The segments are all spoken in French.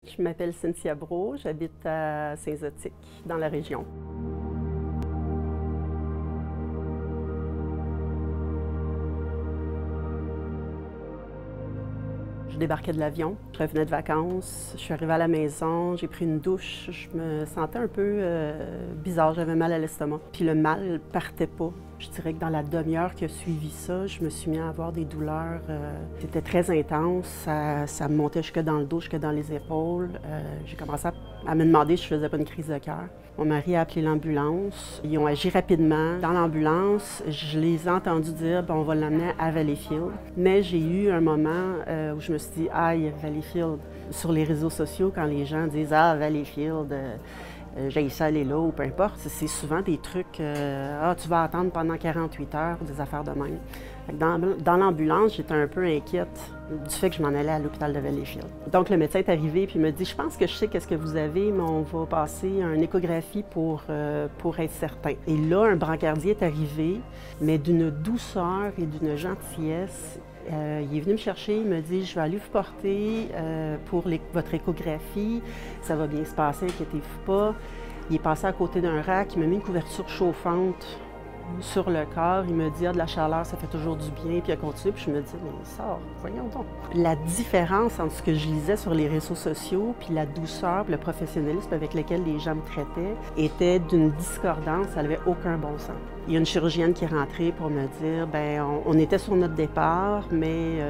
Je m'appelle Cynthia Brault, j'habite à Saint-Zotique, dans la région. Je débarquais de l'avion, je revenais de vacances, je suis arrivée à la maison, j'ai pris une douche, je me sentais un peu bizarre, j'avais mal à l'estomac. Puis le mal partait pas. Je dirais que dans la demi-heure qui a suivi ça, je me suis mis à avoir des douleurs. C'était très intense, ça me montait jusque dans le dos, jusque dans les épaules. J'ai commencé à me demander si je faisais pas une crise de cœur. Mon mari a appelé l'ambulance. Ils ont agi rapidement. Dans l'ambulance, je les ai entendus dire « on va l'amener à Valleyfield ». Mais j'ai eu un moment où je me suis dit « aïe, Valleyfield ». Sur les réseaux sociaux, quand les gens disent « ah, Valleyfield », j'ai ça aller là ou peu importe, c'est souvent des trucs tu vas attendre pendant 48 heures, des affaires de même. Dans l'ambulance, j'étais un peu inquiète du fait que je m'en allais à l'hôpital de Valleyfield. Donc le médecin est arrivé et me dit « je pense que je sais qu'est-ce que vous avez, mais on va passer une échographie pour être certain ». Et là, un brancardier est arrivé, mais d'une douceur et d'une gentillesse. Il est venu me chercher, il me dit « je vais aller vous porter pour votre échographie, ça va bien se passer, inquiétez-vous pas ». Il est passé à côté d'un rack, il m'a mis une couverture chauffante sur le corps, il me dit « ah, de la chaleur, ça fait toujours du bien », puis il a continué, puis je me dis « mais sors, voyons donc ». La différence entre ce que je lisais sur les réseaux sociaux, puis la douceur, puis le professionnalisme avec lequel les gens me traitaient, était d'une discordance, ça n'avait aucun bon sens. Il y a une chirurgienne qui est rentrée pour me dire, bien, on était sur notre départ, mais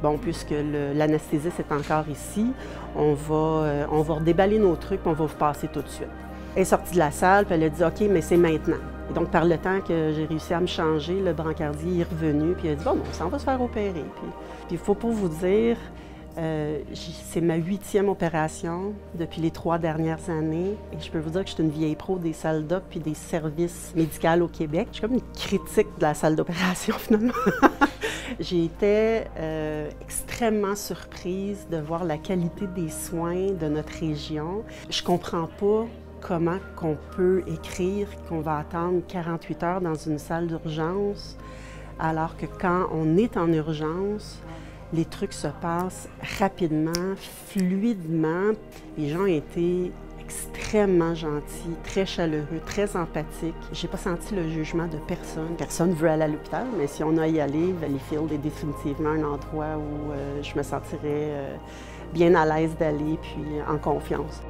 bon, puisque l'anesthésiste est encore ici, on va redéballer nos trucs, puis on va vous passer tout de suite. Elle est sortie de la salle, puis elle a dit, OK, mais c'est maintenant. Et donc, par le temps que j'ai réussi à me changer, le brancardier est revenu, puis il a dit, bon, ça, on va se faire opérer. Puis il faut pas vous dire, c'est ma 8e opération depuis les 3 dernières années. Et je peux vous dire que je suis une vieille pro des salles d'op puis des services médicaux au Québec. Je suis comme une critique de la salle d'opération, finalement. J'ai été extrêmement surprise de voir la qualité des soins de notre région. Je comprends pas comment qu'on peut écrire qu'on va attendre 48 heures dans une salle d'urgence, alors que quand on est en urgence, les trucs se passent rapidement, fluidement. Les gens ont été extrêmement gentils, très chaleureux, très empathiques. J'ai pas senti le jugement de personne. Personne veut aller à l'hôpital, mais si on a à y aller, Valleyfield est définitivement un endroit où je me sentirais bien à l'aise d'aller, puis en confiance.